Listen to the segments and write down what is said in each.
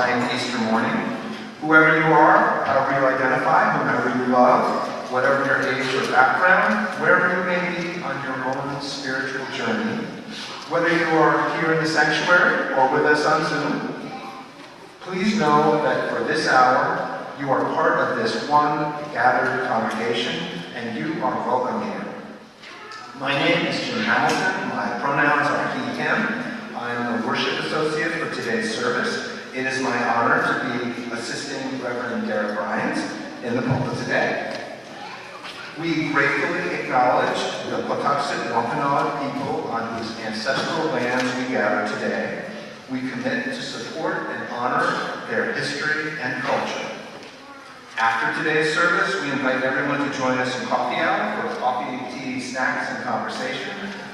fine Easter morning. Whoever you are, however you identify, whomever you love, whatever your age or background, wherever you may be on your own spiritual journey, whether you are here in the sanctuary or with us on Zoom, please know that for this hour, you are part of this one gathered congregation, and you are welcome here. My name is Jim Hamilton. My pronouns are he, him. I'm the worship associate for today's service. It is my honor to be assisting Reverend Derek Ryans in the pulpit today. We gratefully acknowledge the Patuxet Wampanoag people on whose ancestral lands we gather today. We commit to support and honor their history and culture. After today's service, we invite everyone to join us in coffee hour for coffee, tea, snacks, and conversation.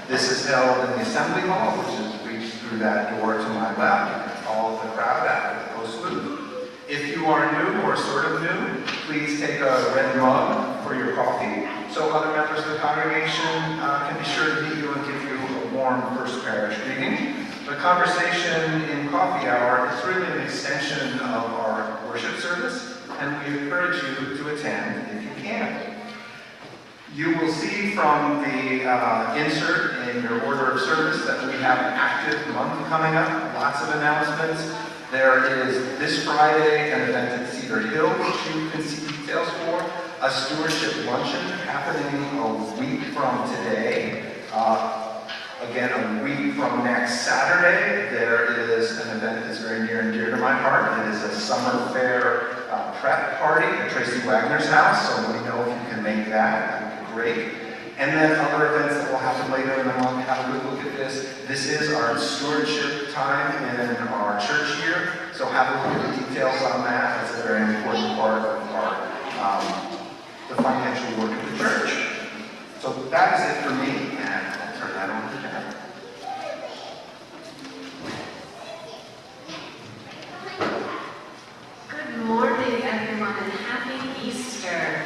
This is held in the Assembly Hall, which is reached through that door to my left. You can follow the crowd after the post loop. If you are new or sort of new, please take a red mug for your coffee so other members of the congregation can be sure to meet you and give you a warm First Parish greeting. The conversation in coffee hour is really an extension of our worship service, and we encourage you to attend if you can. You will see from the insert in your order of service that we have an active month coming up, lots of announcements. There is this Friday an event at Cedar Hill, which you can see details for, a stewardship luncheon happening a week from today. Again, a week from next Saturday, there is an event that's very near and dear to my heart. It is a summer fair prep party at Tracy Wagner's house, so let me know if you can make that. That would be great. And then other events that will happen later in the month. Have a good look at this. This is our stewardship time in our church year, so have a look at the details on that. That's a very important part of the financial work of the church. So that is it for me, and I'll turn that over to Dad. Good morning, everyone, and happy Easter.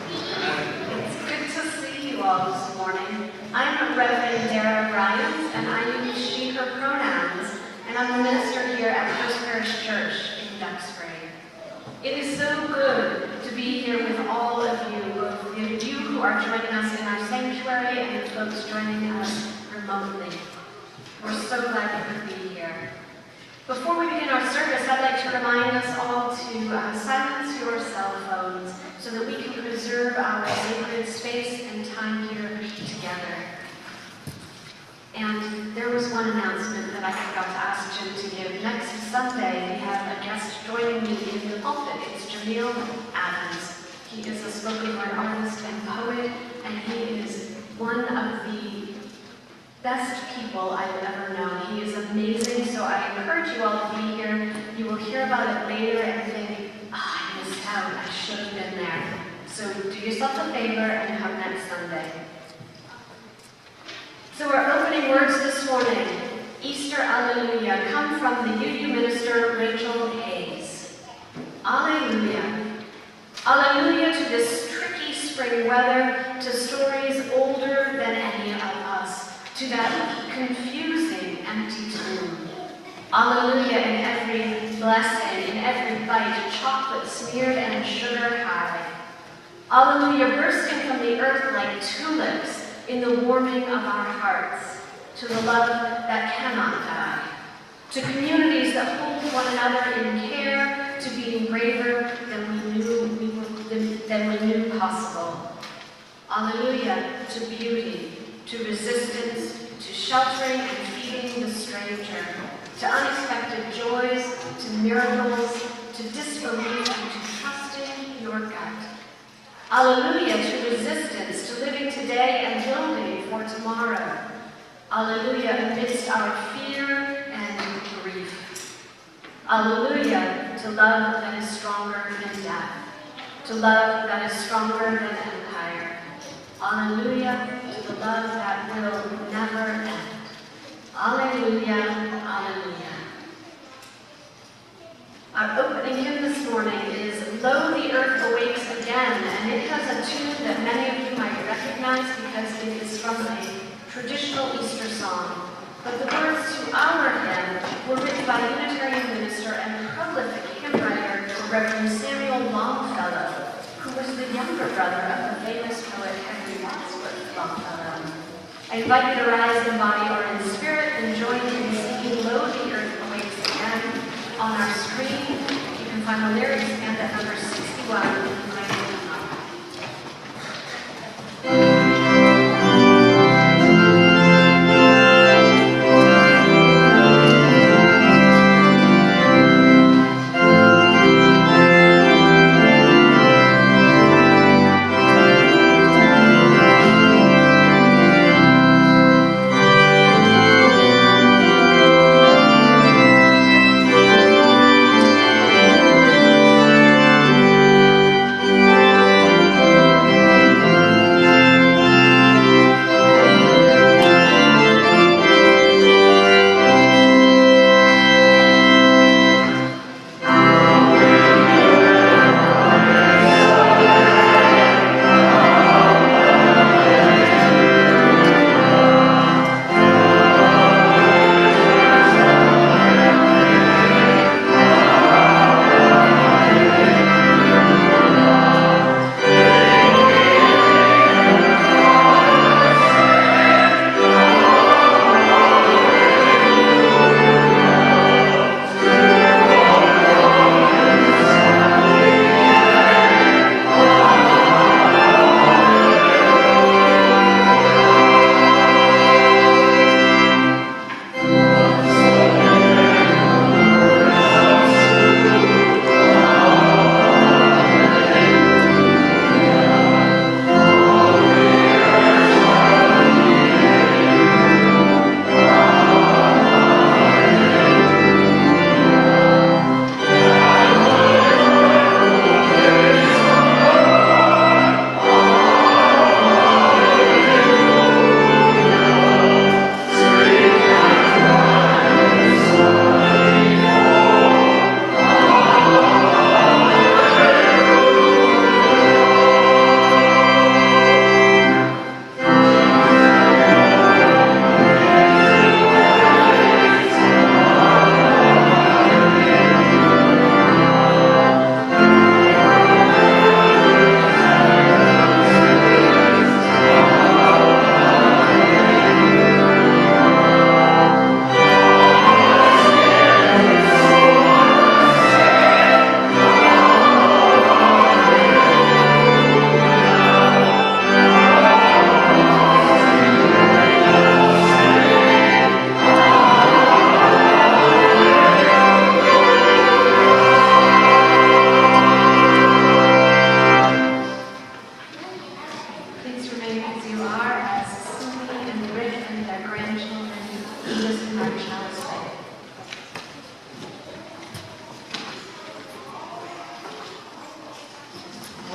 It's good to see you all this morning. I'm Reverend Dara Ryans, and I use she, her pronouns, and I'm a minister here at First Parish Church in Duxbury. It is so good to be here with all of you, both you who are joining us in our sanctuary and the folks joining us remotely. We're so glad you could be here. Before we begin our service, I'd like to remind us all to silence your cell phones so that we can preserve our sacred space and time here together. And there was one announcement that I forgot to ask Jim to give. Next Sunday, we have a guest joining me in the pulpit. It's Jamil Adams. He is a spoken word artist and poet, and he is one of the best people I've ever known. He is amazing, so I encourage you all to be here. You will hear about it later and think, I missed out, I should have been there. So do yourself a favor and come next Sunday. So our opening words this morning, Easter Alleluia, come from the UU minister Rachel Hayes. Alleluia. Alleluia to this tricky spring weather, to stories older than any of us, to that confusing empty tomb. Alleluia in every blessing, in every bite, chocolate smeared and sugar high. Alleluia bursting from the earth like tulips in the warming of our hearts, to the love that cannot die, to communities that hold one another in care, to being braver than we knew possible. Alleluia to beauty, to resistance, to sheltering and feeding the stranger, to unexpected joys, to miracles, to disbelief, and to trusting your gut. Alleluia to resistance, to living today and building for tomorrow. Alleluia amidst our fear and grief. Alleluia to love that is stronger than death, to love that is stronger than empire. Alleluia to the love that will never end. Alleluia, alleluia. Our opening hymn this morning is Lo, the Earth Awakes Again, and it has a tune that many of you might recognize because it is from a traditional Easter song. But the words to our hymn were written by Unitarian minister and Reverend Samuel Longfellow, who was the younger brother of the famous poet Henry Wadsworth Longfellow. I invite you to rise in body or in spirit and join in singing Lo, the Earth Awakes Again on our screen. You can find the lyrics and at number 61.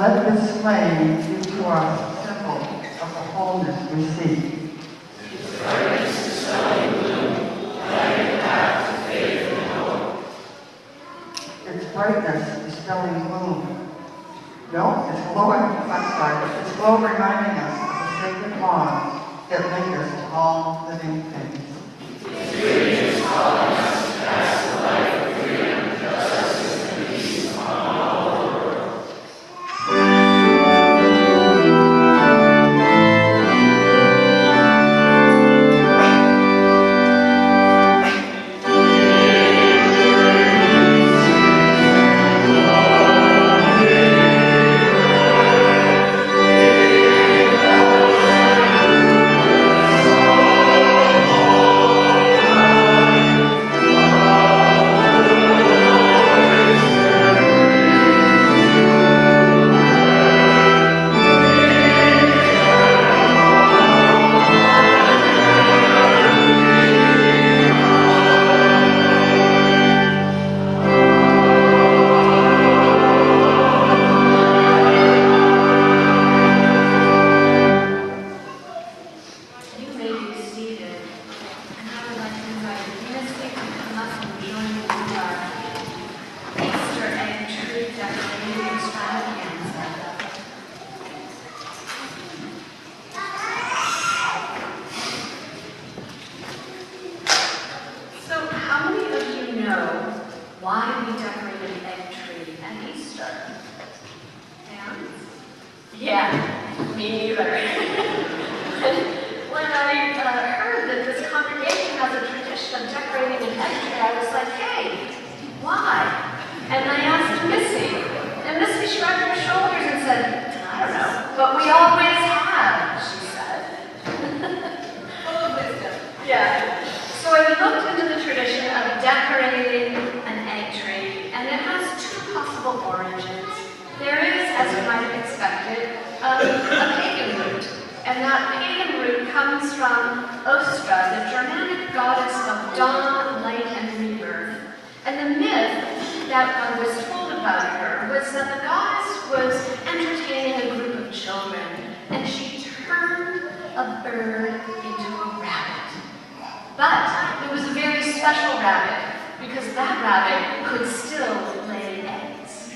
Let this flame be to us a symbol of the wholeness we seek. Its brightness dispelling gloom. No, it's glow reminding us of the sacred bonds that link us to all living things. Why we decorate an egg tree at Easter. And? Yeah, me neither. When I heard that this congregation has a tradition of decorating an egg tray, I was like, hey, why? And I asked Missy, and Missy shrugged her shoulders and said, I don't know, but we always have, she said. Full of wisdom. Yeah. So I looked into the tradition of decorating an egg tree, and it has two possible origins. There is, as you might have expected, a pagan root. And that pagan root comes from Ostra, the Germanic goddess of dawn, light, and rebirth. And the myth that one was told about her was that the goddess was entertaining a group of children, and she turned a bird into a rabbit. But it was a very special rabbit, because that rabbit could still lay eggs.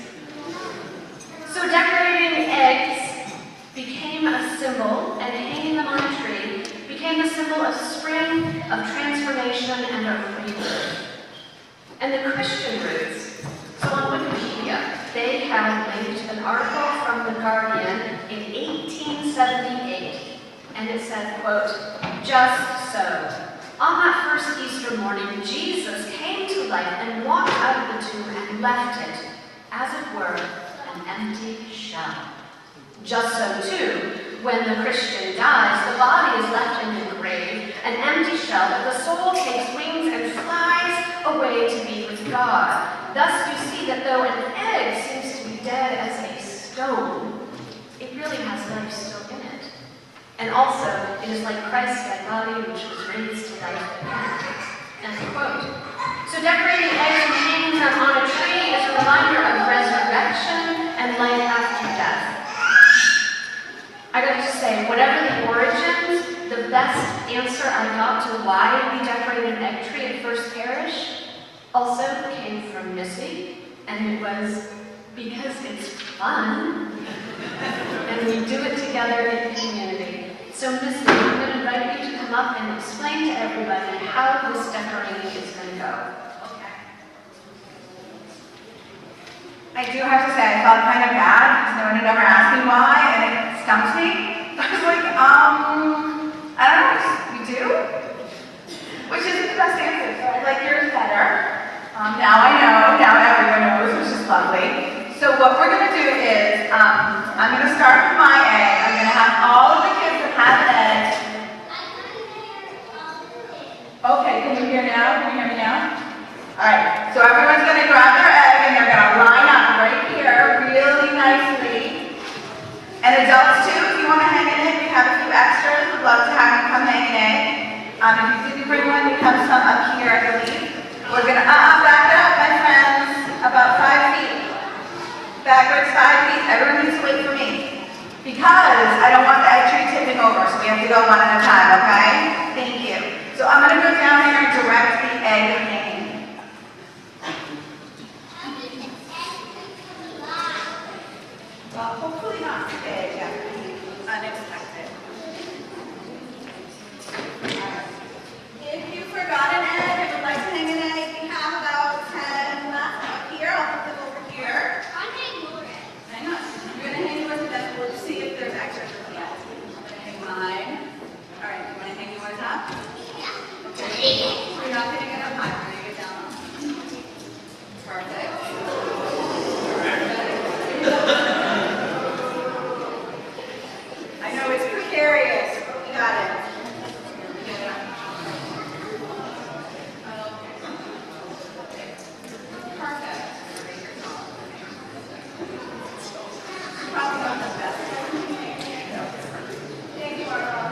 So decorating eggs became a symbol, and hanging them on a tree became a symbol of spring, of transformation, and of rebirth. And the Christian roots, so on Wikipedia, they have linked an article from The Guardian in 1878, and it said, quote, just so. On that first Easter morning, Jesus came to life and walked out of the tomb and left it, as it were, an empty shell. Just so, too, when the Christian dies, the body is left in the grave, an empty shell, but the soul takes wings and flies away to be with God. Thus you see that though an egg seems to be dead as a stone, it really has life still in it. And also, it is like Christ's dead body, which was raised to life again. End quote. So decorating eggs and hanging them on a tree is a reminder of resurrection and life after death. I got to say, whatever the origins, the best answer I got to why we decorate an egg tree at First Parish also came from Missy, and it was because it's fun, and we do it together in community. So Missy, I'm going to invite you to come up and explain to everybody how this decorating is going to go. Okay. I do have to say, I felt kind of bad because no one had ever asked me why, and it stumped me. I was like, I don't know, we do? Which isn't the best answer, so I like yours better. Now I know, now everyone knows, which is lovely. So what we're going to do is, I'm going to start with my egg. I'm going to have all of the kids that have an egg. Okay, can you hear now? Can you hear me now? Alright, so everyone's going to grab their egg and they're going to line up right here really nicely. And adults too, if you want to hang an egg, we have a few extras. We'd love to have you come hang an egg. If you didn't bring one, we have some up here, I believe. We're going to back it up, my friends, about 5 feet. Backwards 5 feet. Everyone needs to wait for me. Because I don't want the egg tree tipping over, so we have to go one at a time, okay? Thank you. So I'm going to go down here and direct the egg hanging. Well, hopefully not today, yeah. Unexpected. If you forgot an egg and would like to hang an egg, we have about 10 left up here. I'll put them over here. I'm hanging more eggs. I know. You're going to hang yours, and then we'll see if there's extras yet. I'm going to hang mine. All right, you want to hang yours up? Okay. We're not going to get up high. We're going to get down. Perfect. I know it's precarious. You got it. Get it up. Perfect. Probably not the best. Thank you, Arlo.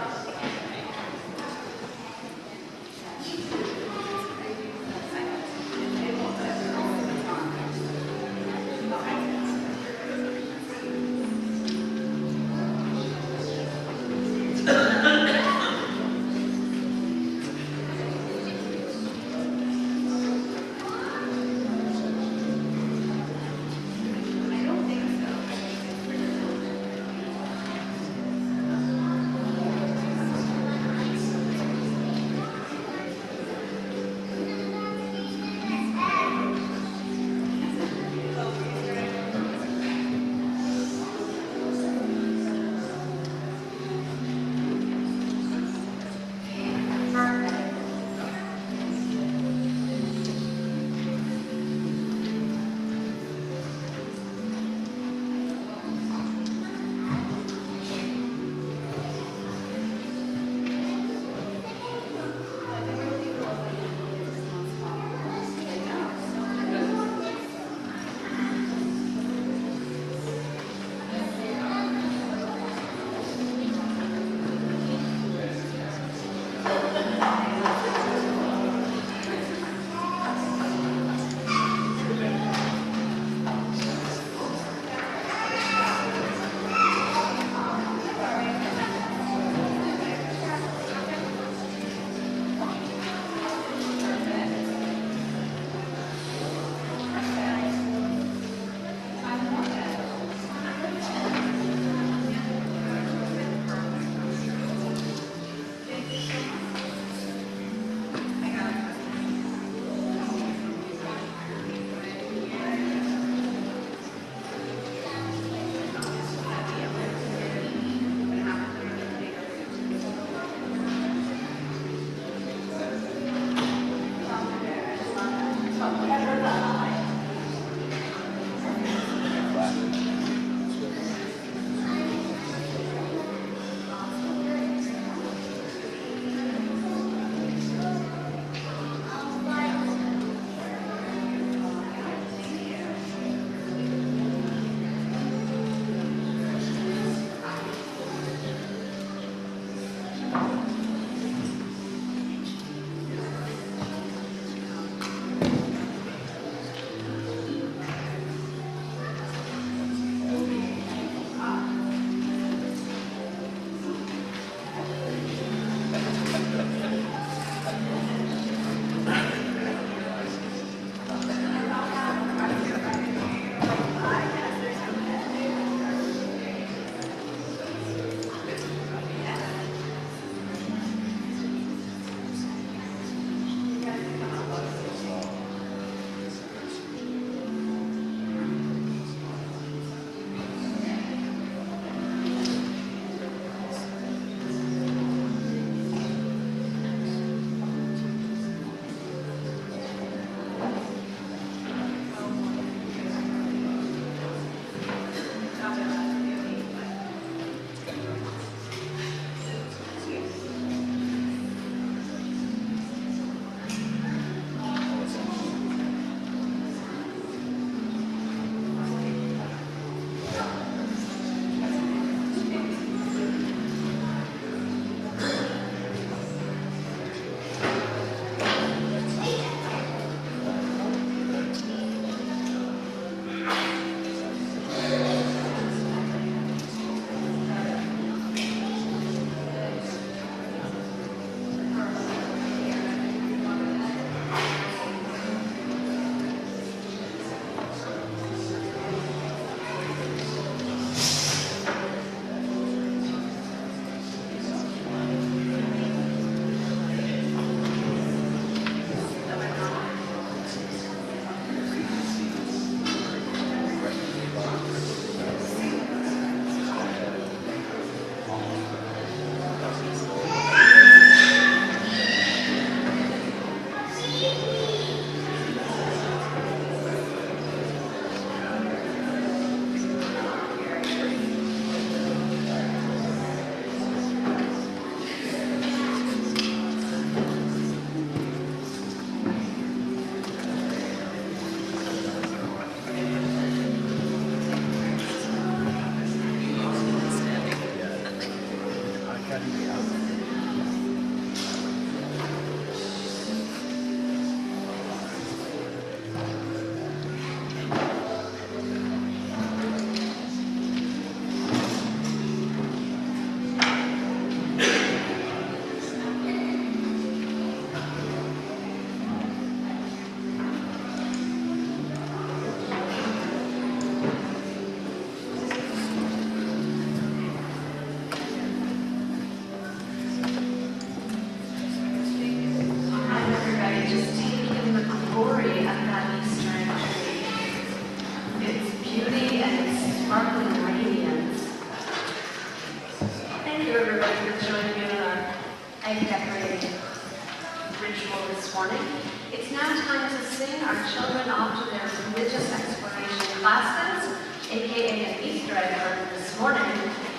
It's now time to sing our children off to their religious exploration classes, aka an Easter egg hunt this morning.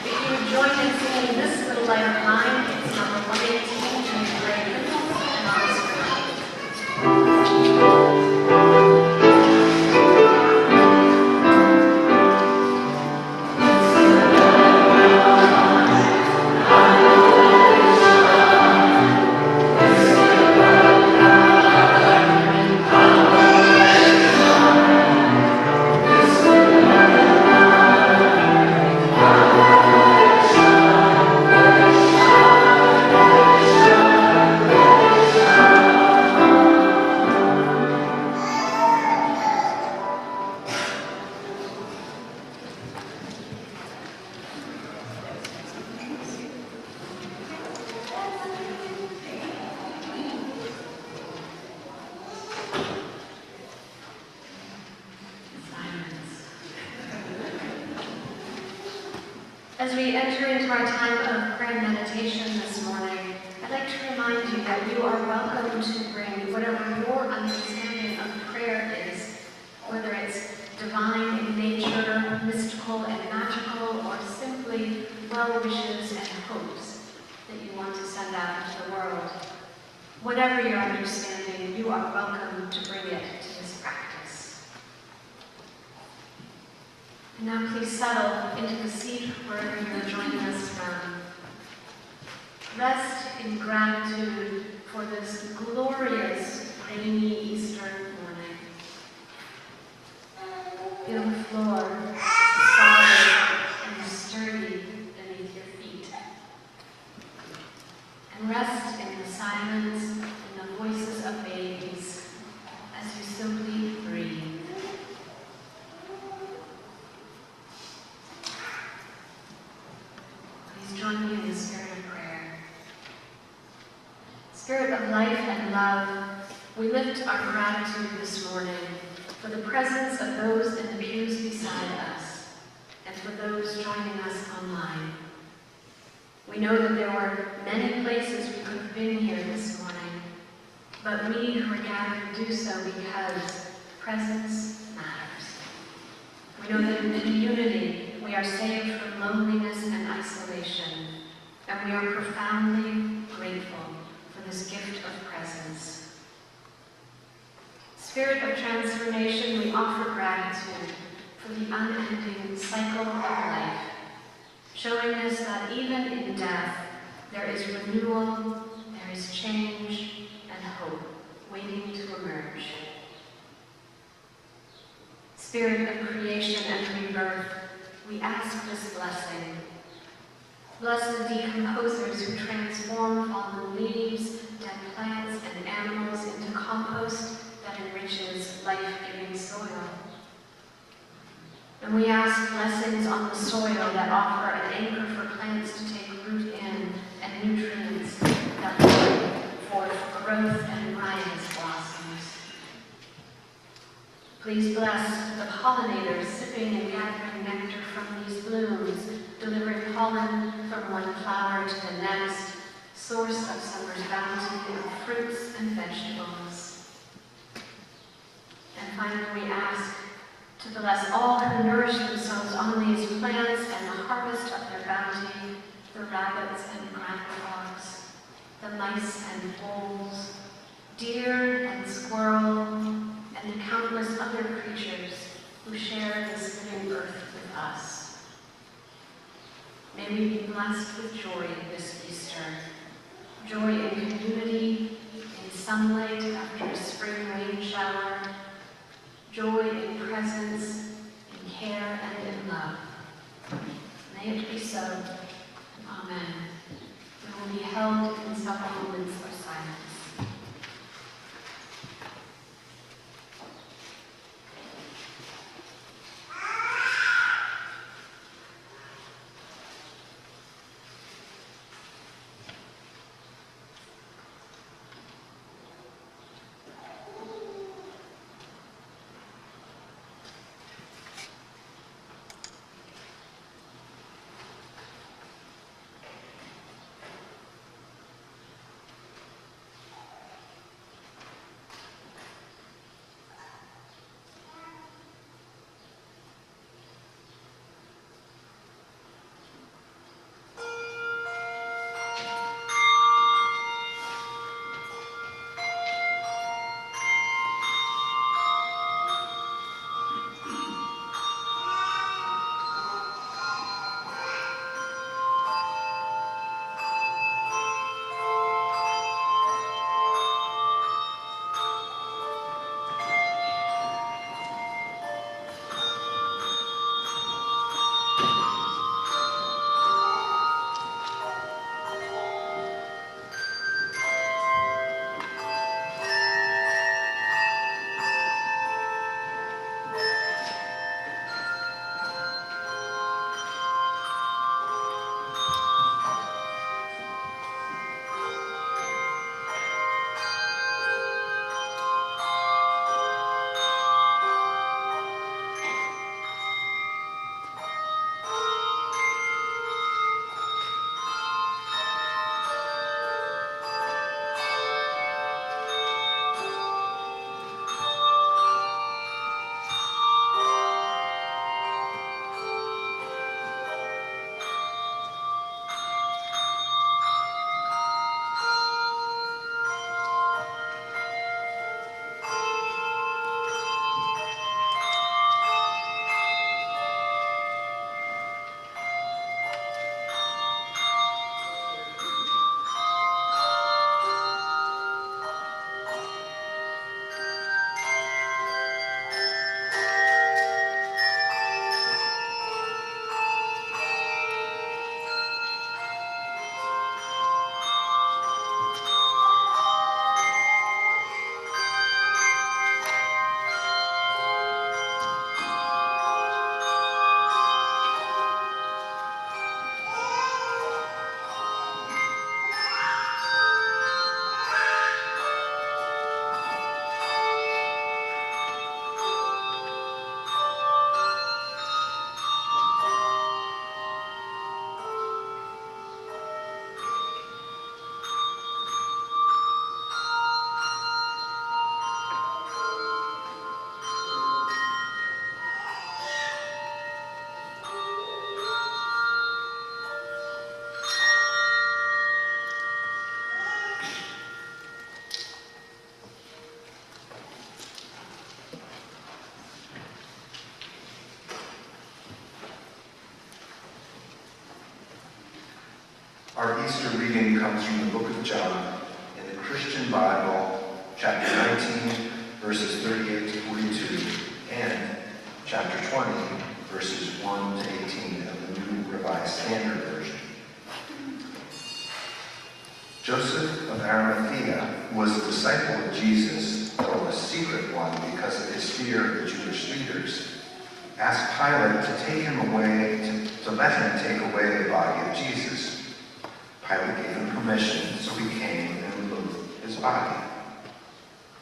If you join in singing this little light of mine, it's number 118 in the grade hymnals and on the screen. As we enter into our time of prayer and meditation this morning, I'd like to remind you that you are welcome to bring whatever your understanding of prayer is, whether it's divine in nature, mystical and magical, or simply well wishes and hopes that you want to send out into the world. Whatever your understanding, you are welcome to bring it to this practice. And now please settle into the seat wherever you are joining us from. Rest in gratitude for this glorious rainy Easter morning. Feel the floor solid and sturdy beneath your feet. And rest in the silence and the voices of babies as you simply breathe. Join me in the spirit of prayer. Spirit of life and love, we lift our gratitude this morning for the presence of those in the pews beside us and for those joining us online. We know that there were many places we could have been here this morning, but we who are gathered do so because presence matters. We know that in community, we are saved from loneliness and isolation, and we are profoundly grateful for this gift of presence. Spirit of transformation, we offer gratitude for the unending cycle of life, showing us that even in death, there is renewal, there is change, and hope waiting to emerge. Spirit of creation and rebirth, we ask this blessing. Bless the decomposers who transform fallen leaves, dead plants, and animals into compost that enriches life-giving soil. And we ask blessings on the soil that offer an anchor for plants to take root in and nutrients that bring forth growth and riotous blossoms. Please bless the pollinators sipping and gathering nectar from these blooms, delivering pollen from one flower to the next, source of summer's bounty of fruits and vegetables. And finally, we ask to bless all who nourish themselves on these plants and the harvest of their bounty, the rabbits and groundhogs, the mice and voles, deer and squirrel, and the countless other creatures who share this living earth with us. May we be blessed with joy this Easter. Joy in community, in sunlight after a spring rain shower, joy in presence, in care, and in love. May it be so. Amen. We will be held in several moments of silence. Our Easter reading comes from the book of John in the Christian Bible, chapter 19, verses 38 to 42, and chapter 20, verses 1 to 18 of the New Revised Standard Version. Joseph of Arimathea was a disciple of Jesus, though a secret one because of his fear of the Jewish leaders, asked Pilate to take him away, to let him take away the body of Jesus. Pilate gave him permission, so he came and removed his body.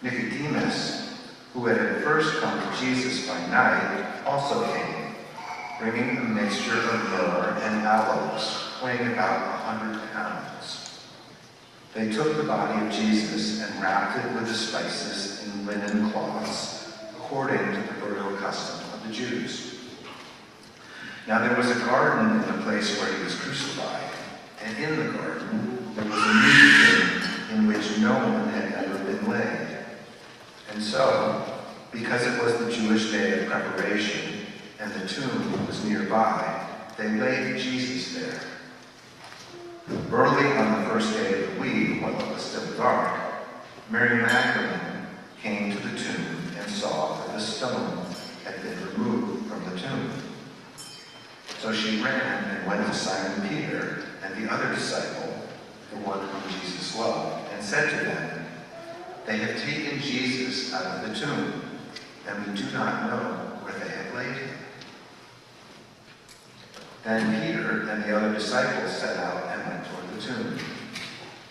Nicodemus, who had at first come to Jesus by night, also came, bringing a mixture of myrrh and aloes, weighing about 100 pounds. They took the body of Jesus and wrapped it with the spices in linen cloths, according to the burial custom of the Jews. Now there was a garden in the place where he was crucified, and in the garden there was a new tomb in which no one had ever been laid. And so, because it was the Jewish day of preparation, and the tomb was nearby, they laid Jesus there. Early on the first day of the week, while it was still dark, Mary Magdalene came to the tomb and saw that the stone had been removed from the tomb. So she ran and went to Simon Peter and the other disciple, the one whom Jesus loved, and said to them, "They have taken Jesus out of the tomb, and we do not know where they have laid him." Then Peter and the other disciples set out and went toward the tomb.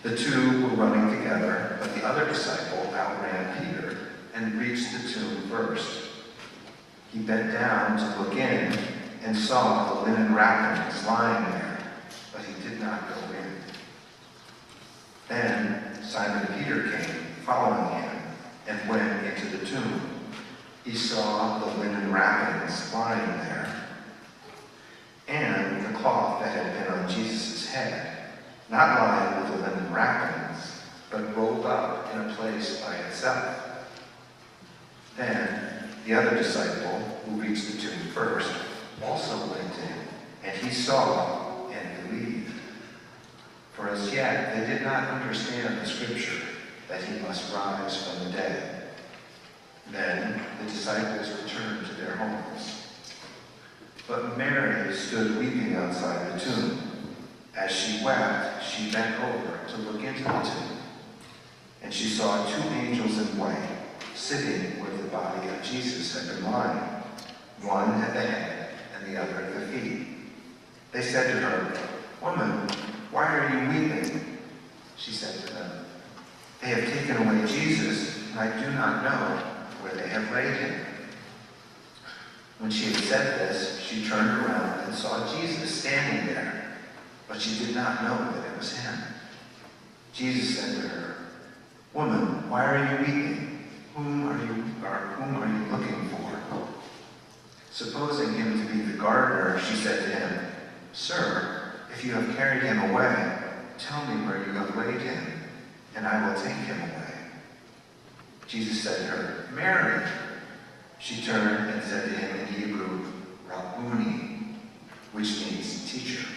The two were running together, but the other disciple outran Peter and reached the tomb first. He bent down to look in and saw the linen wrappings lying there, but he did not go in. Then Simon Peter came, following him, and went into the tomb. He saw the linen wrappings lying there, and the cloth that had been on Jesus' head, not lying with the linen wrappings, but rolled up in a place by itself. Then the other disciple, who reached the tomb first, also went in, and he saw and believed. For as yet they did not understand the scripture that he must rise from the dead. Then the disciples returned to their homes. But Mary stood weeping outside the tomb. As she wept, she bent over to look into the tomb. And she saw two angels in white, sitting where the body of Jesus had been lying, one at the head and the other at the feet. They said to her, "Woman, why are you weeping?" She said to them, "They have taken away Jesus, and I do not know where they have laid him." When she had said this, she turned around and saw Jesus standing there, but she did not know that it was him. Jesus said to her, "Woman, why are you weeping? Whom are you looking for?" Supposing him to be the gardener, she said to him, "Sir, if you have carried him away, tell me where you have laid him, and I will take him away." Jesus said to her, "Mary." She turned and said to him in Hebrew, "Rabboni," which means teacher.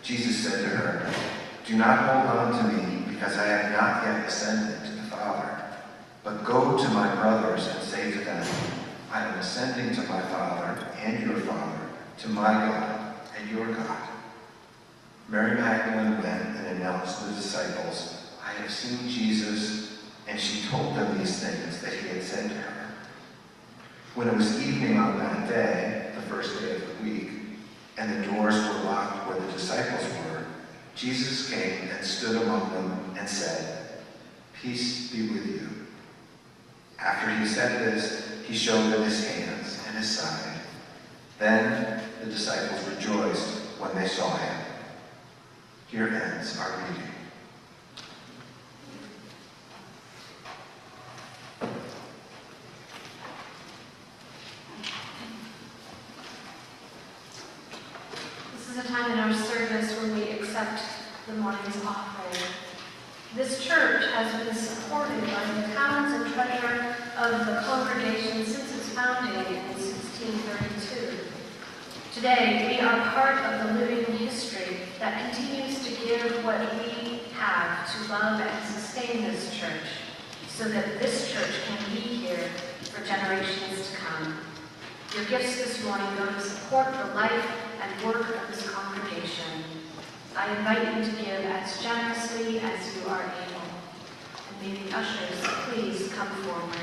Jesus said to her, "Do not hold on to me, because I have not yet ascended to the Father. But go to my brothers and say to them, I am ascending to my Father and your Father, to my God and your God." Mary Magdalene went and announced to the disciples, "I have seen Jesus," and she told them these things that he had said to her. When it was evening on that day, the first day of the week, and the doors were locked where the disciples were, Jesus came and stood among them and said, "Peace be with you." After he said this, he showed them his hands and his side. Then the disciples rejoiced when they saw him. Here ends our reading. This is a time in our service when we accept the morning's offering. This church has been supported by the talents and treasure of the congregation since its founding in 1632. Today, we are part of the living history that continues to give what we have to love and sustain this church, so that this church can be here for generations to come. Your gifts this morning go to support the life and work of this congregation. I invite you to give as generously as you are able. And may the ushers please come forward.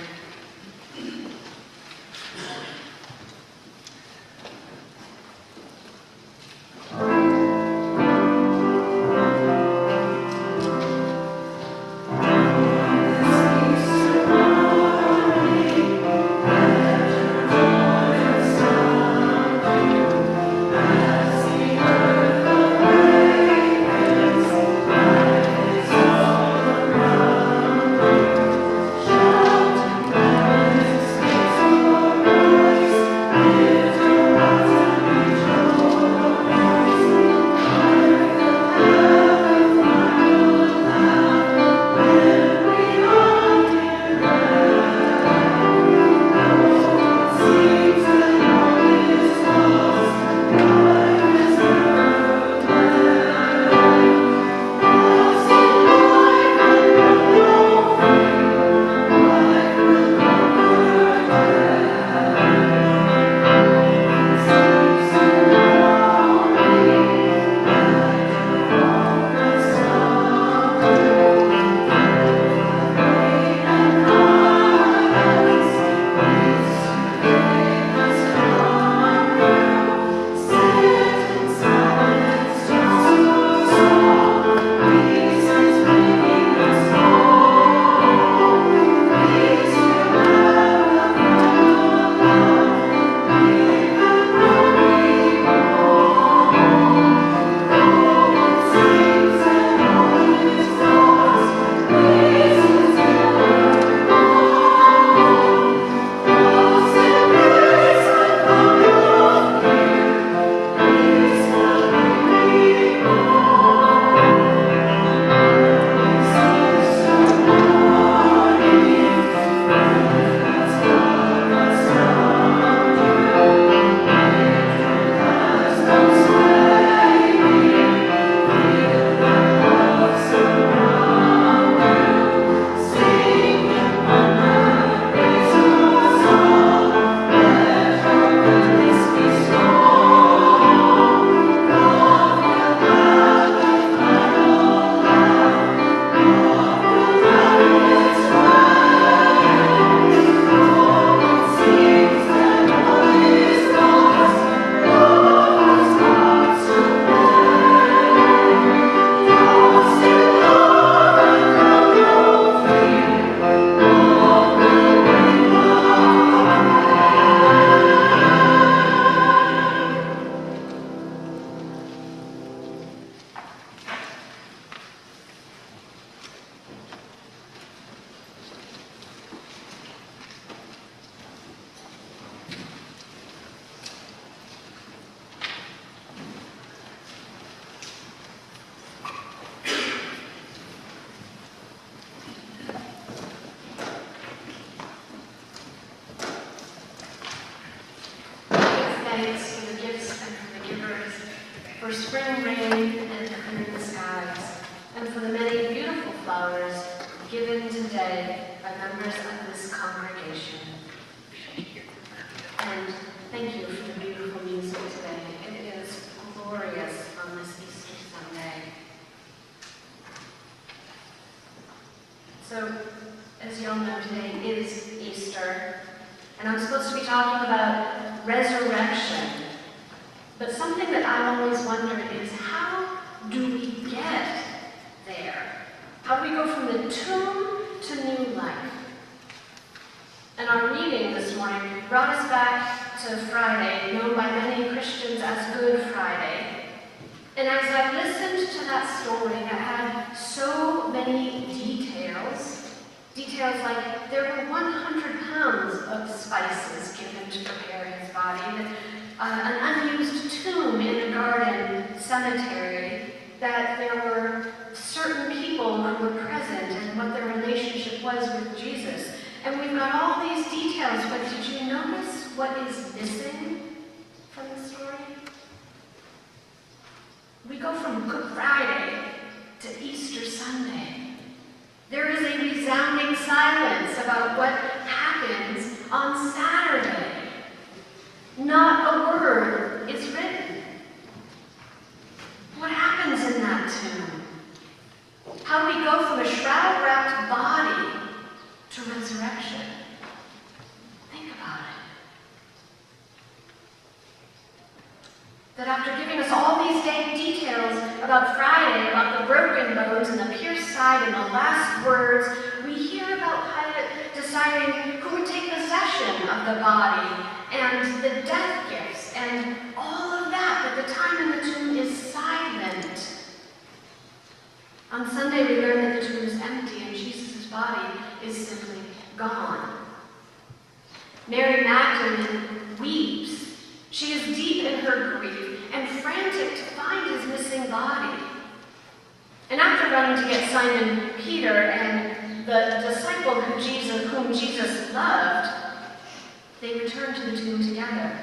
Thanks for the gifts and for the givers, for spring rain and clear skies, and for the many beautiful flowers given today by members of this congregation. And thank you for the beautiful music today. It is glorious on this Easter Sunday. So, as you all know, today is Easter, and I'm supposed to be talking about resurrection. But something that I've always wondered is, how do we get there? How do we go from the tomb to new life? And our reading this morning brought us back to Friday, known by many Christians as Good Friday. And as I listened to that story that had so many details like there were 100 pounds of spices given to prepare his body, an unused tomb in a garden cemetery, that there were certain people who were present and what their relationship was with Jesus. And we've got all these details, but did you notice what is missing from the story? We go from Good Friday to Easter Sunday, there is a resounding silence about what happens on Saturday. Not a word is written. What happens in that tomb? How do we go from a shroud-wrapped body to resurrection? Think about it. That after giving us all these details about Friday, about the broken bones and the pierced side and the last words, we hear about Pilate deciding who would take possession of the body and the death gifts and all of that, but the time in the tomb is silent. On Sunday, we learn that the tomb is empty and Jesus' body is simply gone. Mary Magdalene weeps. She is deep in her grief and frantic to find his missing body. And after running to get Simon Peter and the disciple whom Jesus loved, they return to the tomb together.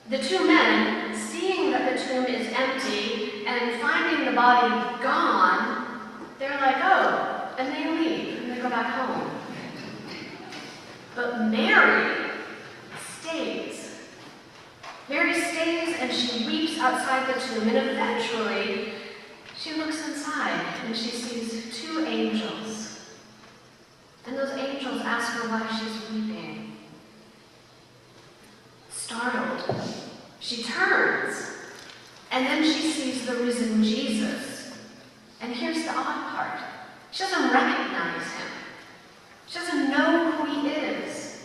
The two men, seeing that the tomb is empty and finding the body gone, they're like, oh, and they leave and they go back home. But Mary stays. Mary stays and she weeps outside the tomb, and eventually she looks inside and she sees two angels. And those angels ask her why she's weeping. Startled, she turns, and then she sees the risen Jesus. And here's the odd part. She doesn't recognize him. She doesn't know who he is.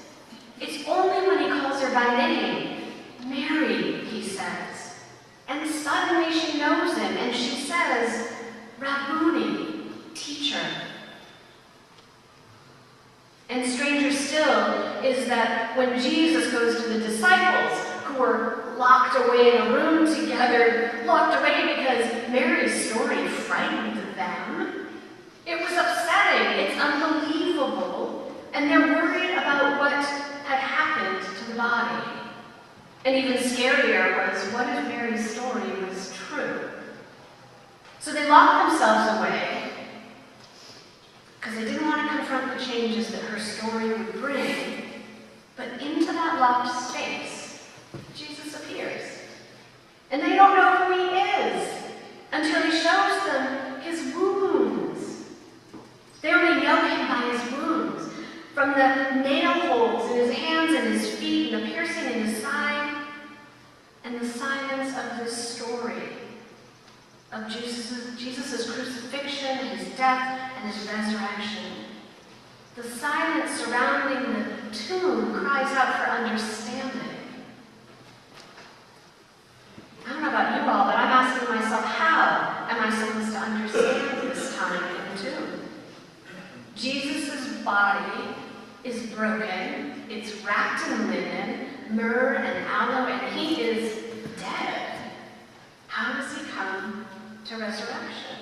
It's only when he calls her by name, Mary, he says. And suddenly she knows him, and she says, Rabboni, teacher. And stranger still is that when Jesus goes to the disciples, who were locked away in a room together, locked away because Mary's story frightened them, it was upsetting, it's unbelievable, and they're worried about what had happened to the body. And even scarier was, what if Mary's story was true? So they locked themselves away because they didn't want to confront the changes that her story would bring. But into that locked space, Jesus appears. And they don't know who he is until he shows them his wounds. They only know him by his wounds, from the nail holes in his hands and his feet and the piercing in his side, and the silence of this story of Jesus' crucifixion, his death, and his resurrection. The silence surrounding the tomb cries out for understanding. I don't know about you all, but I'm asking myself, how am I supposed to understand this time in the tomb? Jesus' body is broken, it's wrapped in linen, myrrh and aloe, and he is dead. How does he come to resurrection?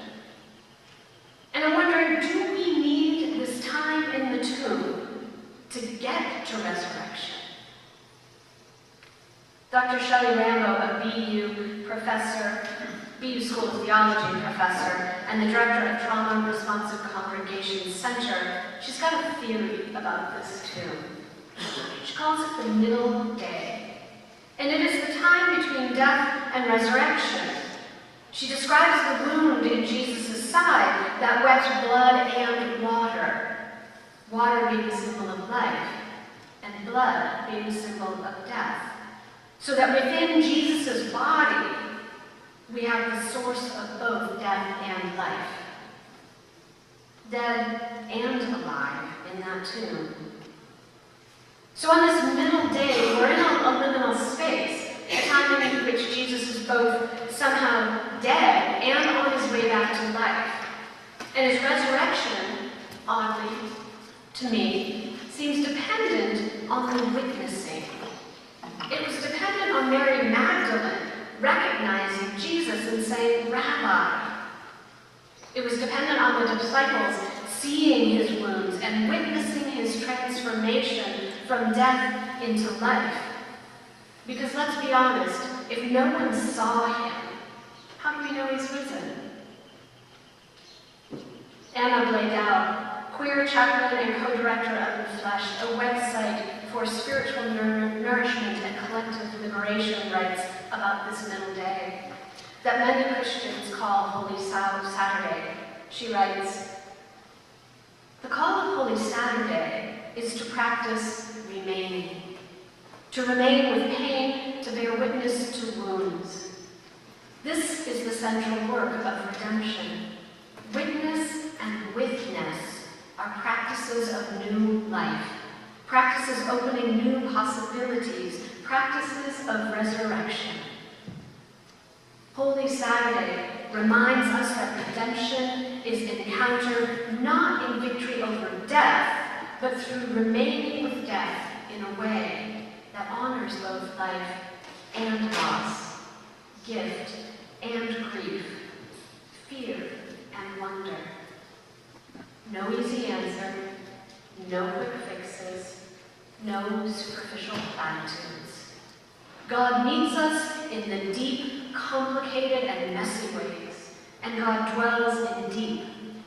And I'm wondering, do we need this time in the tomb to get to resurrection? Dr. Shelley Rambo, a BU professor, BU School of Theology professor, and the director of Trauma and Responsive Congregation Center, she's got a theory about this tomb. She calls it the middle day. And it is the time between death and resurrection. She describes the wound in Jesus' side that wet blood and water. Water being a symbol of life, and blood being a symbol of death. So that within Jesus' body, we have the source of both death and life. Dead and alive in that tomb. So on this middle day, we're in a liminal space, a time in which Jesus is both somehow dead and on his way back to life. And his resurrection, oddly, to me, seems dependent on the witnessing. It was dependent on Mary Magdalene recognizing Jesus and saying, Rabbi. It was dependent on the disciples seeing his wounds and witnessing his transformation from death into life. Because let's be honest, if no one saw him, How do we know he's risen? Anna Bladel, queer chaplain and co-director of The Flesh, a website for spiritual nourishment and collective liberation, writes about this middle day that many Christians call Holy Saturday. She writes, "The call of Holy Saturday is to practice remaining, to remain with pain, to bear witness to wounds. This is the central work of redemption. Witness and witness are practices of new life, practices opening new possibilities, practices of resurrection. Holy Saturday reminds us that redemption is encountered not in victory over death, but through remaining with death in a way that honors both life and loss, gift and grief, fear and wonder. No easy answer, no quick fixes, no superficial platitudes. God meets us in the deep, complicated, and messy ways, and God dwells in deep,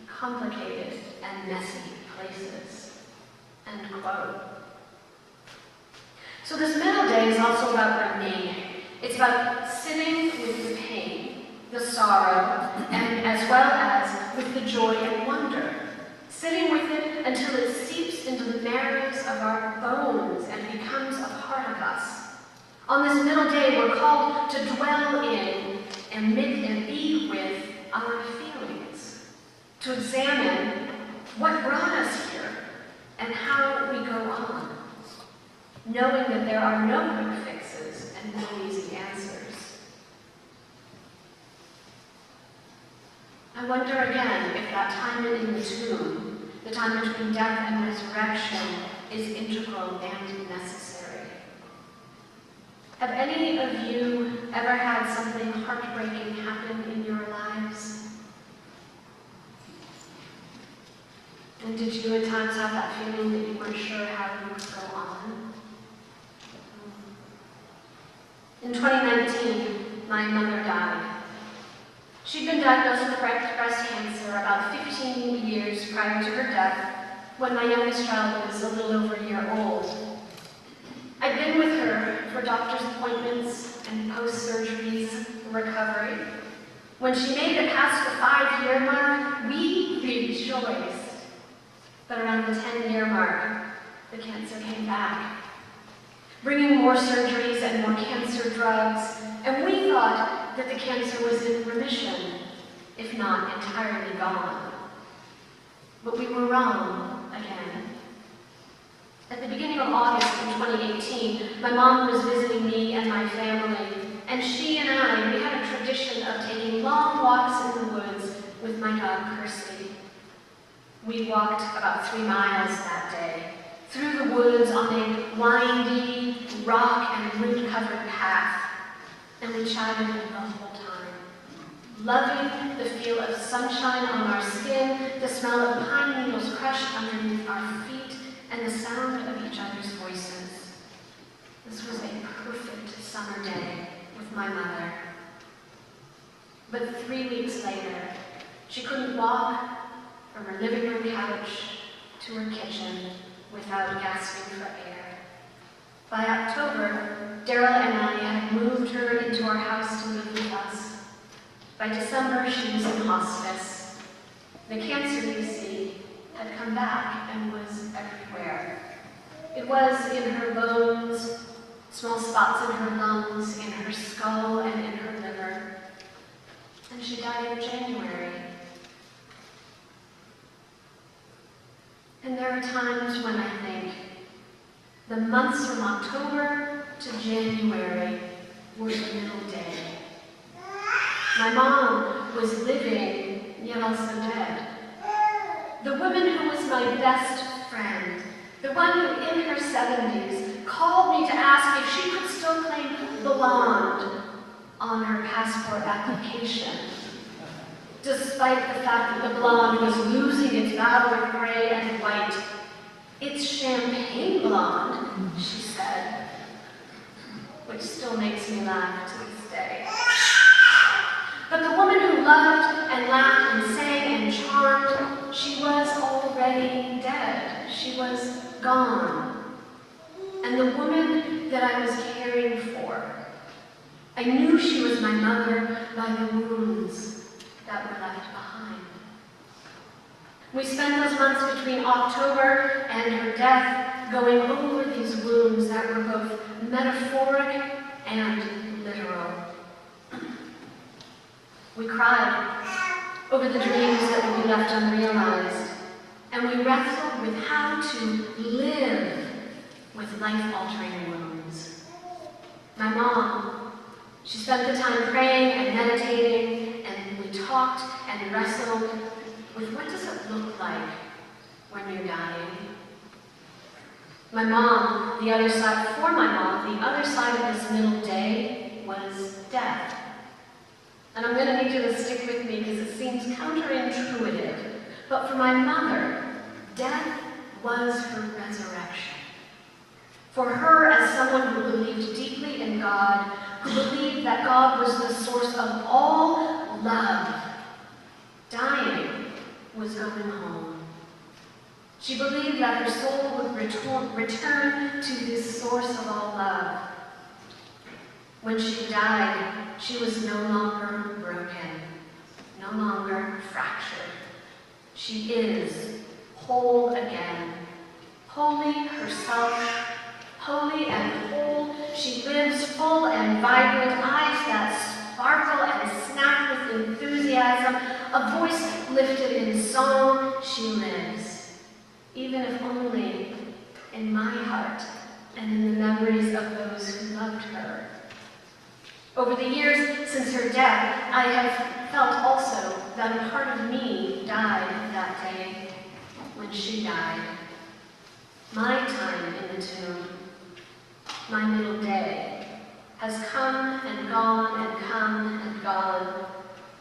complicated, and messy places." End quote. So this middle day is also about remaining. It's about sitting with the pain, the sorrow, and as well as with the joy and wonder. Sitting with it until it seeps into the marrows of our bones and becomes a part of us. On this middle day, we're called to dwell in, admit, and be with our feelings, to examine what brought us here and how we go on, knowing that there are no quick fixes and no easy answers. I wonder again if that time in the tomb, the time between death and resurrection, is integral and necessary. Have any of you ever had something heartbreaking happen in your lives? And did you at times have that feeling that you weren't sure how you would go on? In 2019, my mother died. She'd been diagnosed with breast cancer about 15 years prior to her death, when my youngest child was a little over a year old. I'd been with her for doctor's appointments and post-surgeries recovery. When she made it past the 5-year mark, we rejoiced. But around the 10-year mark, the cancer came back, bringing more surgeries and more cancer drugs, and we thought that the cancer was in remission, if not entirely gone. But we were wrong again. At the beginning of August in 2018, my mom was visiting me and my family, and she and I, we had a tradition of taking long walks in the woods with my dog, Percy. We walked about 3 miles that day, through the woods on a windy, rock and root-covered path, and we chatted the whole time, loving the feel of sunshine on our skin, the smell of pine needles crushed underneath our feet, and the sound of each other's voices. This was a perfect summer day with my mother. But 3 weeks later, she couldn't walk from her living room couch to her kitchen without gasping for air. By October, Daryl and I had moved her into our house to live with us. By December, she was in hospice. The cancer, you see, had come back and was everywhere. It was in her bones, small spots in her lungs, in her skull, and in her liver. And she died in January. And there are times when I think the months from October to January were the middle day. My mom was living, yet also dead. The woman who was my best friend, the one who in her 70s called me to ask if she could still claim blonde on her passport application, despite the fact that the blonde was losing its battle with gray and white. "It's champagne blonde," she said, which still makes me laugh to this day. But the woman who loved and laughed and sang and charmed, she was already dead. She was gone. And the woman that I was caring for, I knew she was my mother by the wounds that were left behind. We spent those months between October and her death going over these wounds that were both metaphoric and literal. We cried over the dreams that would be left unrealized, and we wrestled with how to live with life-altering wounds. My mom, she spent the time praying and meditating, and we talked and wrestled with what does it look like when you're dying. My mom, for my mom, the other side of this middle day was death. And I'm going to need you to stick with me because it seems counterintuitive. But for my mother, death was her resurrection. For her, as someone who believed deeply in God, who believed that God was the source of all love, dying was going home. She believed that her soul would return to this source of all love. When she died, she was no longer broken, no longer fractured. She is whole again, holy herself, holy and whole. She lives full and vibrant, eyes that sparkle and snap with enthusiasm, a voice lifted in song. She lives, even if only in my heart and in the memories of those who loved her. Over the years since her death, I have felt also that a part of me died that day when she died. My time in the tomb, my middle day, has come and gone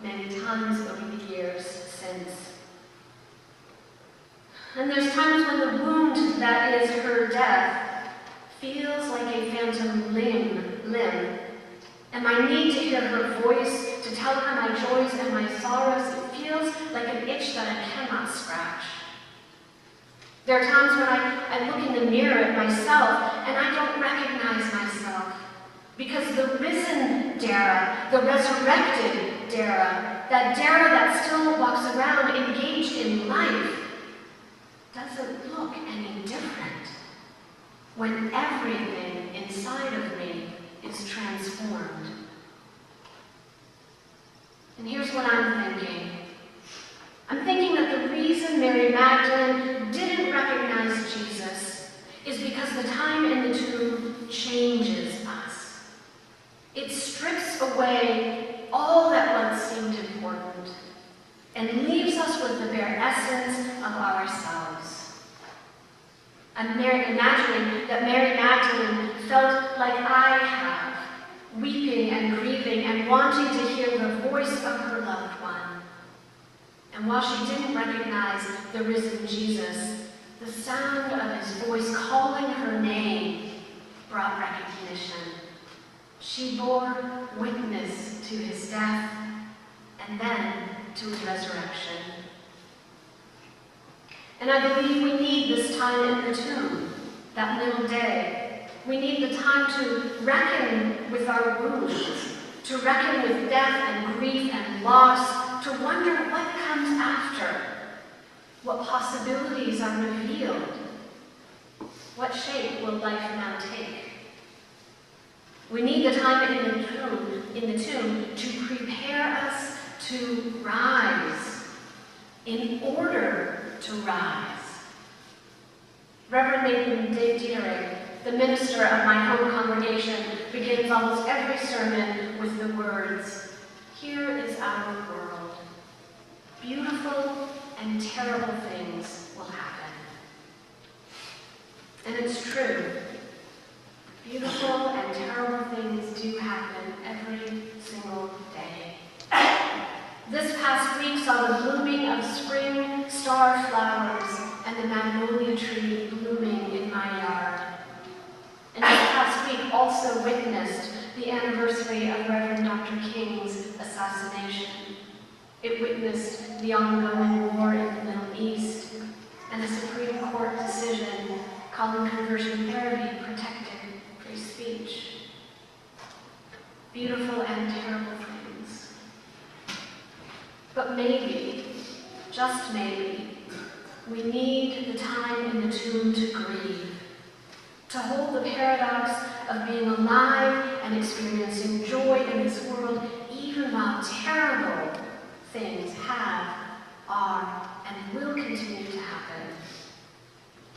many times over the years since. And there's times when the wound that is her death feels like a phantom limb. And my need to hear her voice, to tell her my joys and my sorrows, it feels like an itch that I cannot scratch. There are times when I look in the mirror at myself and I don't recognize myself. Because the risen Dara, the resurrected Dara, that Dara that still walks around engaged in life, doesn't look any different when everything inside of me is transformed. And here's what I'm thinking. I'm thinking that the reason Mary Magdalene didn't recognize Jesus is because the time in the tomb changes us. It strips away all that once seemed important and leaves us with the bare essence of ourselves. I'm imagining that Mary Magdalene felt like I have, weeping and grieving and wanting to hear the voice of her loved one. And while she didn't recognize the risen Jesus, the sound of his voice calling her name brought recognition. She bore witness to his death and then to his resurrection. And I believe we need this time in the tomb, that middle day. We need the time to reckon with our wounds, to reckon with death and grief and loss, to wonder what comes after, what possibilities are revealed, what shape will life now take. We need the time in the tomb to prepare us to rise, in order to rise. Reverend Nathan Deering, the minister of my home congregation, begins almost every sermon with the words, "Here is our world. Beautiful and terrible things will happen." And it's true. Beautiful and terrible things do happen every single day. This past week saw the blooming of spring star flowers and the magnolia tree blooming in my yard. And this past week also witnessed the anniversary of Reverend Dr. King's ascension. assassination. It witnessed the ongoing war in the Middle East and a Supreme Court decision calling conversion therapy protected free speech. Beautiful and terrible things. But maybe, just maybe, we need the time in the tomb to grieve, to hold the paradox of being alive and experiencing joy in this world, even while terrible things have, are, and will continue to happen.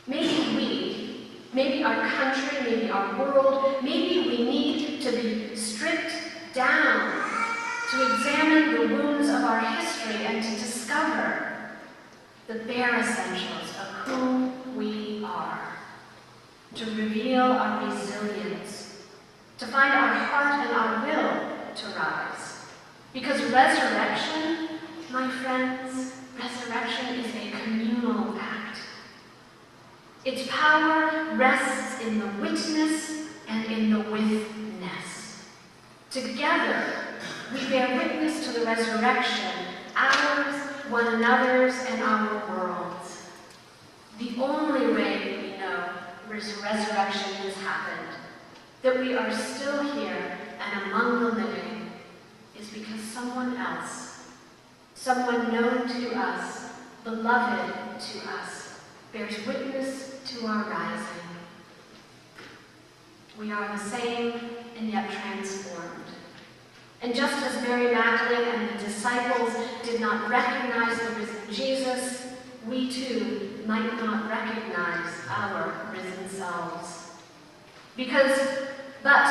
Maybe our country, maybe our world, maybe we need to be stripped down to examine the wounds of our history and to discover the bare essentials of who we are, to reveal our resilience, to find our heart and our will to rise. Because resurrection, my friends, resurrection is a communal act. Its power rests in the witness and in the witness. Together, we bear witness to the resurrection, ours, one another's, and our world's. The only way we know resurrection has happened, that we are still here and among the living, is because someone else, someone known to us, beloved to us, bears witness to our rising. We are the same and yet transformed. And just as Mary Magdalene and the disciples did not recognize the risen Jesus, we too might not recognize our risen selves. But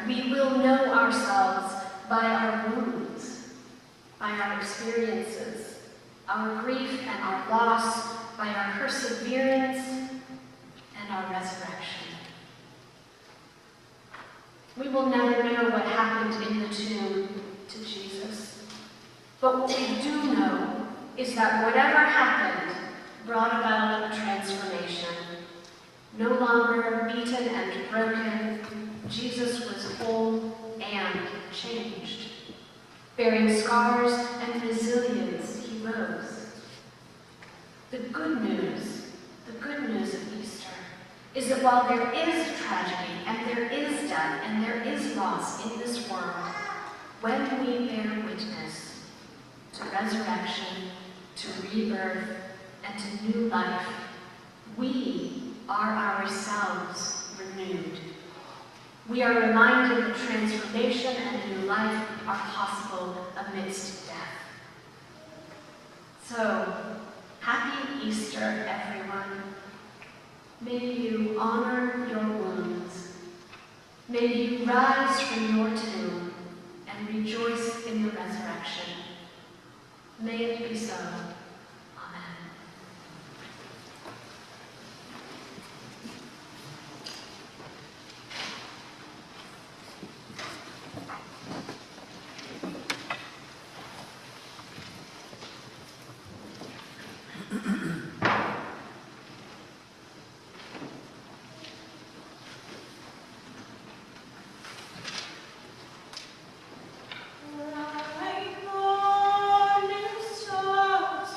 we will know ourselves by our wounds, by our experiences, our grief and our loss, by our perseverance and our resurrection. We will never know what happened in the tomb to Jesus. But what we do know is that whatever happened brought about a transformation. No longer beaten and broken, Jesus was whole and changed. Bearing scars and resilience, he rose. The good news of Easter is that while there is tragedy and there is death and there is loss in this world, when we bear witness to resurrection, to rebirth, and to new life, we are ourselves renewed. We are reminded that transformation and new life are possible amidst death. So, happy Easter, everyone. May you honor your wounds. May you rise from your tomb and rejoice in the resurrection. May it be so. Amen. Like morning stars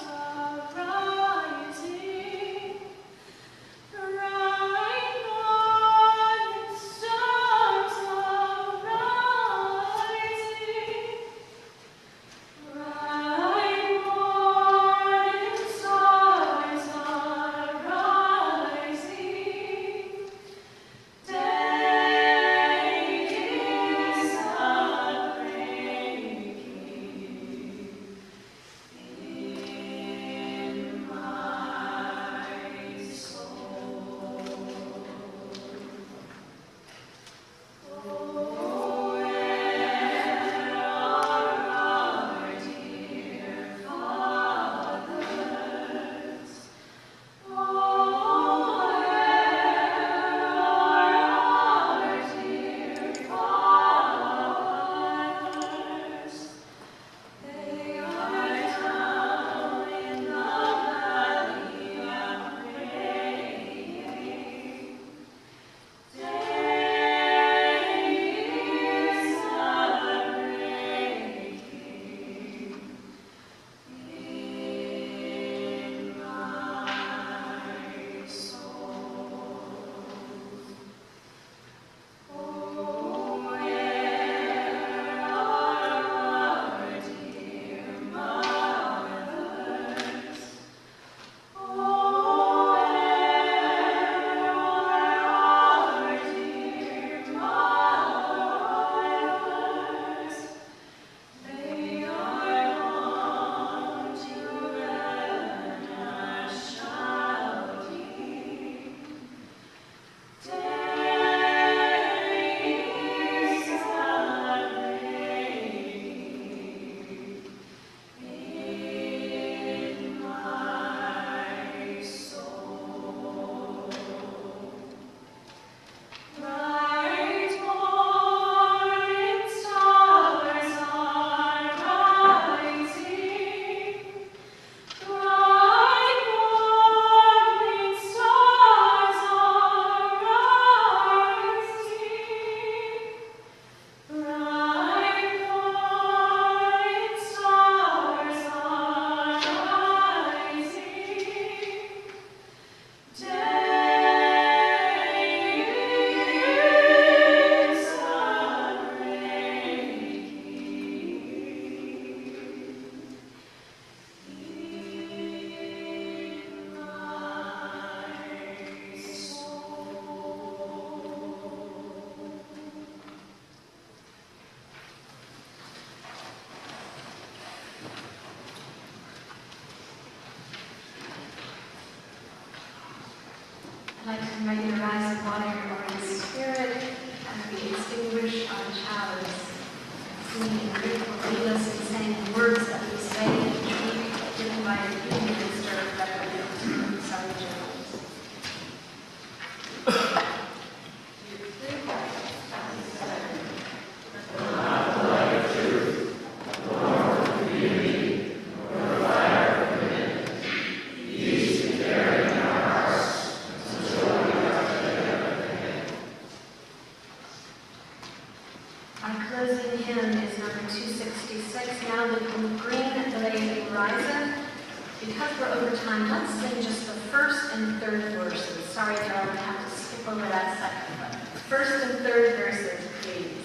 invite you to rise in body or in spirit as we extinguish our chalice. Singing Rick will lead us in saying the words that we say in the truth given by the Union Minister, Reverend Sally Jones. Our closing hymn is number 266, Now the Green Day Riseth. Because we're over time, let's sing just the first and third verses. Sorry, Joe, I'm going to have to skip over that second, but first and third verses, please.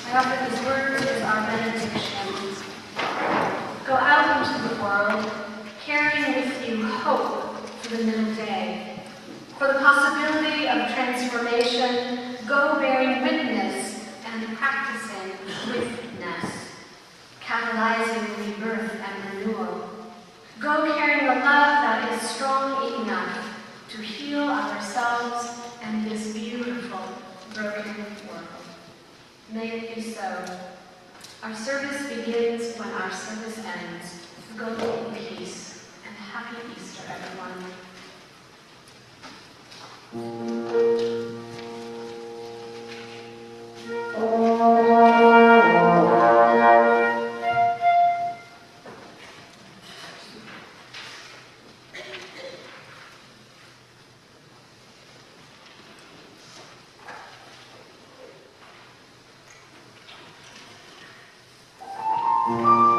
I offer these words as our benediction. Go out into the world, carrying with you hope for the middle day. For the possibility of transformation, go bearing witness and practicing witness, catalyzing rebirth and renewal. Go carrying a love that is strong enough to heal ourselves and this beautiful, broken world. May it be so. Our service begins when our service ends. Go in peace, and happy Easter, everyone. Thank you.